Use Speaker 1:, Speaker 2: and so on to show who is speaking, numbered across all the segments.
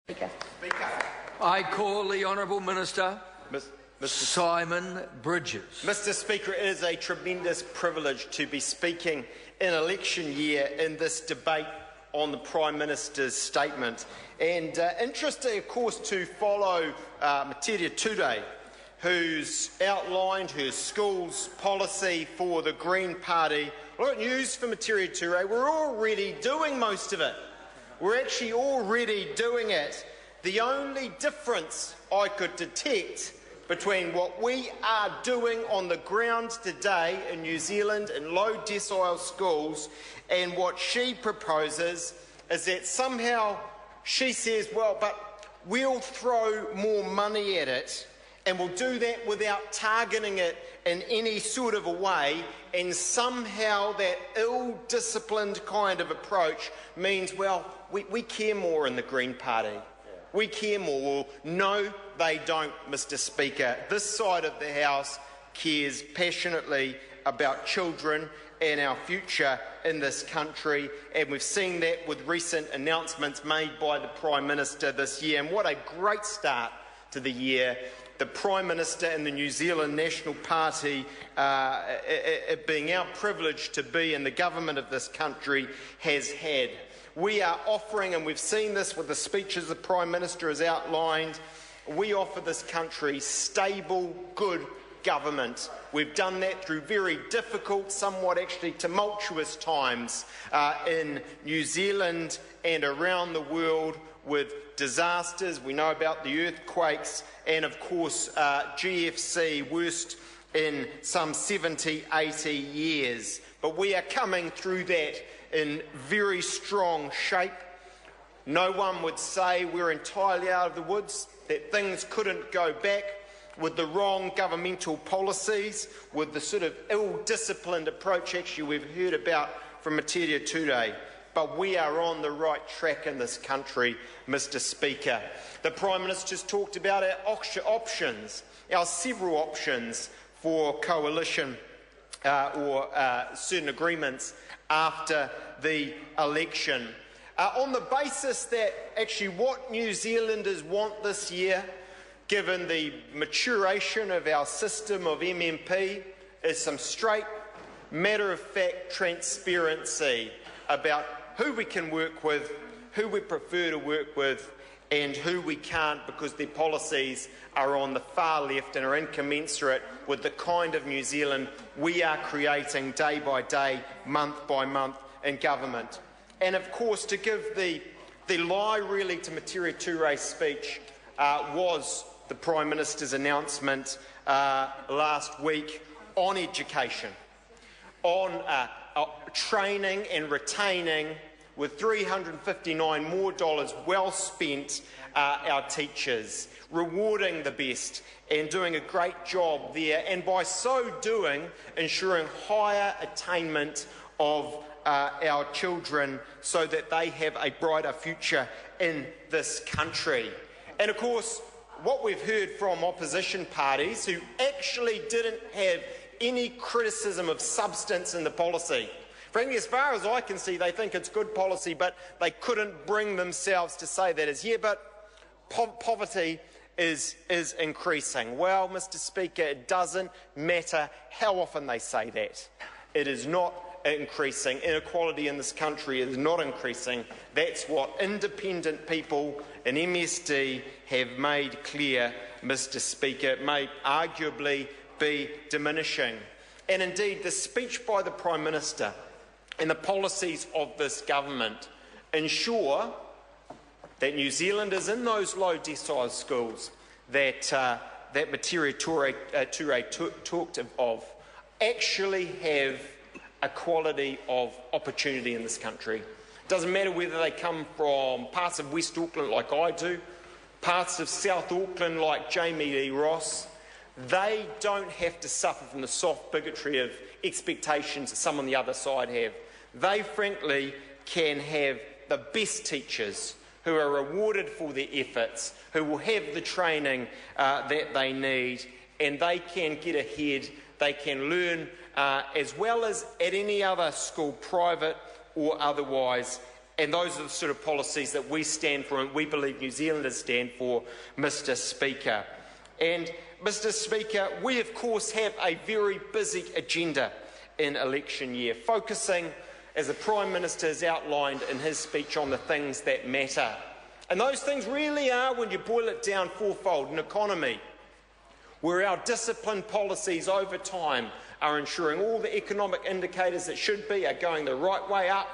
Speaker 1: Speaker.
Speaker 2: I call the Honourable Minister Simon Bridges.
Speaker 3: Mr. Speaker, it is a tremendous privilege to be speaking in election year in this debate on the Prime Minister's statement. And interesting, of course, to follow Materia Ture, who's outlined her schools policy for the Green Party. Well, good news for Materia Ture, we're already doing most of it. We're actually already doing it. The only difference I could detect between what we are doing on the ground today in New Zealand in low decile schools and what she proposes is that somehow she says, well, but we'll throw more money at it and we'll do that without targeting it in any sort of a way, and somehow that ill-disciplined kind of approach means, well, we care more in the Green Party. We care more. Well, no, they don't, Mr. Speaker. This side of the House cares passionately about children and our future in this country, and we've seen that with recent announcements made by the Prime Minister this year. And what a great start to the year the Prime Minister and the New Zealand National Party, being our privilege to be in the government of this country, has had. We are offering, and we've seen this with the speeches the Prime Minister has outlined, we offer this country stable, good government. We've done that through very difficult, somewhat actually tumultuous times in New Zealand and around the world with disasters. We know about the earthquakes and, of course, GFC, worst in some 70, 80 years. But we are coming through that in very strong shape. No one would say we're entirely out of the woods, that things couldn't go back with the wrong governmental policies, with the sort of ill-disciplined approach actually we've heard about from Materia Ture. But we are on the right track in this country, Mr. Speaker. The Prime Minister's talked about our options, our several options for coalition or certain agreements after the election. On the basis that actually what New Zealanders want this year, given the maturation of our system of MMP, is some straight, matter-of-fact transparency about who we can work with, who we prefer to work with, and who we can't, because their policies are on the far left and are incommensurate with the kind of New Zealand we are creating day by day, month by month in government. And of course, to give the lie really to Materia Ture's speech was the Prime Minister's announcement last week on education, on training and retaining with $359 more well spent our teachers, rewarding the best and doing a great job there, and by so doing ensuring higher attainment of our children so that they have a brighter future in this country. And of course, what we've heard from opposition parties who actually didn't have any criticism of substance in the policy. Frankly, as far as I can see, they think it's good policy, but they couldn't bring themselves to say that as, yeah, but poverty is increasing. Well, Mr. Speaker, it doesn't matter how often they say that. It is not increasing. Inequality in this country is not increasing. That's what independent people in MSD have made clear, Mr. Speaker. It may arguably be diminishing. And indeed, the speech by the Prime Minister and the policies of this government ensure that New Zealanders in those low decile schools that Materia Ture talked of actually have equality of opportunity in this country. It doesn't matter whether they come from parts of West Auckland like I do, parts of South Auckland like Jamie Lee Ross. They don't have to suffer from the soft bigotry of expectations that some on the other side have. They, frankly, can have the best teachers who are rewarded for their efforts, who will have the training that they need, and they can get ahead. They can learn as well as at any other school, private or otherwise, And those are the sort of policies that we stand for and we believe New Zealanders stand for, Mr. Speaker. And, Mr. Speaker, we of course have a very busy agenda in election year, focusing, as the Prime Minister has outlined in his speech, on the things that matter. And those things really are, when you boil it down, fourfold: an economy where our disciplined policies over time are ensuring all the economic indicators that should be are going the right way up,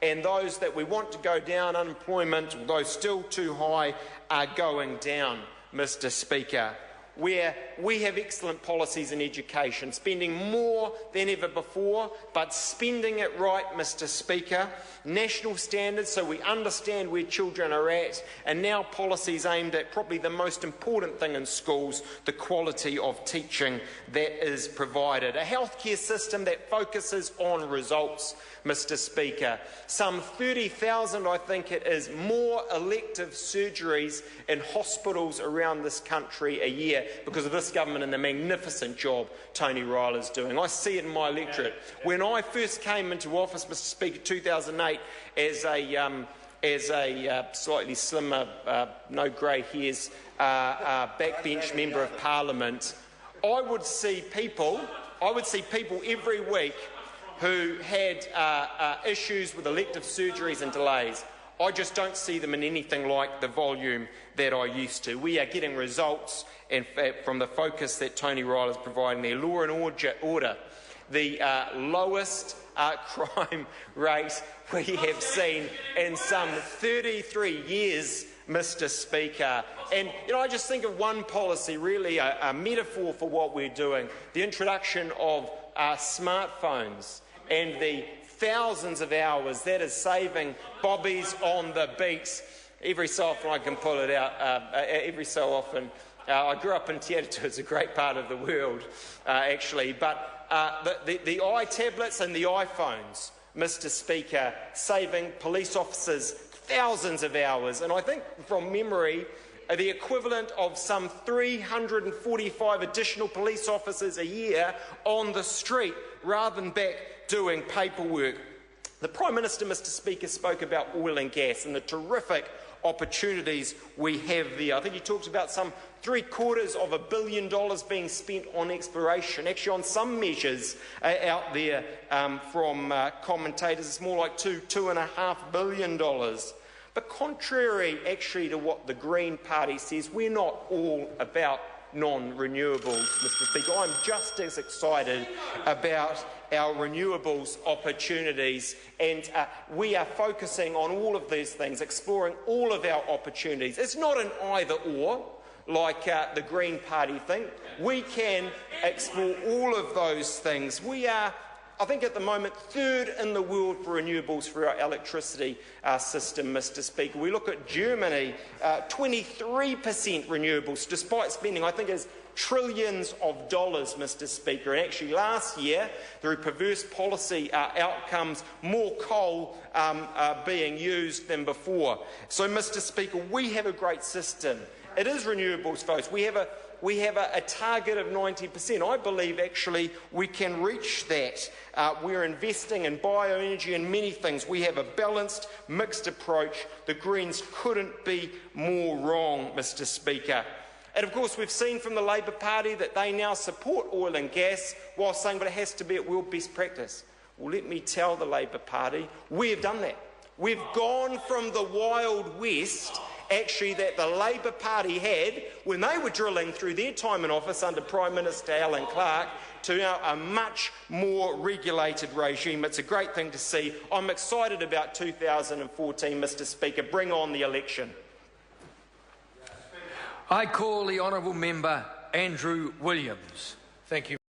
Speaker 3: and those that we want to go down, unemployment, though still too high, are going down, Mr. Speaker. Where we have excellent policies in education, spending more than ever before, but spending it right, Mr. Speaker. National standards so we understand where children are at, and now policies aimed at probably the most important thing in schools, the quality of teaching that is provided. A healthcare system that focuses on results, Mr. Speaker. Some 30,000, I think it is, more elective surgeries in hospitals around this country a year because of this government and the magnificent job Tony Ryler is doing. I see it in my electorate. When I first came into office, Mr. Speaker, 2008, as a slightly slimmer, no grey hairs, backbench member of Parliament, I would see people every week who had issues with elective surgeries and delays. I just don't see them in anything like the volume that I used to. We are getting results, in fact, from the focus that Tony Ryler is providing there. Law and order, the lowest crime rate we have seen in some 33 years, Mr. Speaker. And I just think of one policy, really a metaphor for what we're doing: the introduction of smartphones and the thousands of hours that is saving bobbies on the beats. Every so often I can pull it out. Every so often. I grew up in Te Atatu. It's a great part of the world, actually. But the iTablets and the iPhones, Mr. Speaker, saving police officers thousands of hours. And I think, from memory, the equivalent of some 345 additional police officers a year on the street rather than back doing paperwork. The Prime Minister, Mr. Speaker, spoke about oil and gas and the terrific opportunities we have there. I think he talked about some $750 million being spent on exploration. Actually, on some measures out there from commentators, it's more like $2.5 billion. But contrary, actually, to what the Green Party says, we're not all about non-renewables, Mr. Speaker. I'm just as excited about our renewables opportunities, and we are focusing on all of these things, exploring all of our opportunities. It's not an either-or like the Green Party think. We can explore all of those things. We are, I think, at the moment, third in the world for renewables for our electricity system, Mr. Speaker. We look at Germany, 23% renewables, despite spending, I think, trillions of dollars, Mr. Speaker. And actually, last year, through perverse policy outcomes, more coal being used than before. So, Mr. Speaker, we have a great system. It is renewables, folks. We have a target of 90%. I believe, actually, we can reach that. We're investing in bioenergy and many things. We have a balanced, mixed approach. The Greens couldn't be more wrong, Mr. Speaker. And of course, we've seen from the Labour Party that they now support oil and gas while saying, but it has to be at world best practice. Well, let me tell the Labour Party, we have done that. We've gone from the Wild West, actually, that the Labour Party had when they were drilling through their time in office under Prime Minister Alan Clark, to now a much more regulated regime. It's a great thing to see. I'm excited about 2014, Mr. Speaker. Bring on the election.
Speaker 2: I call the honourable member Andrew Williams. Thank you.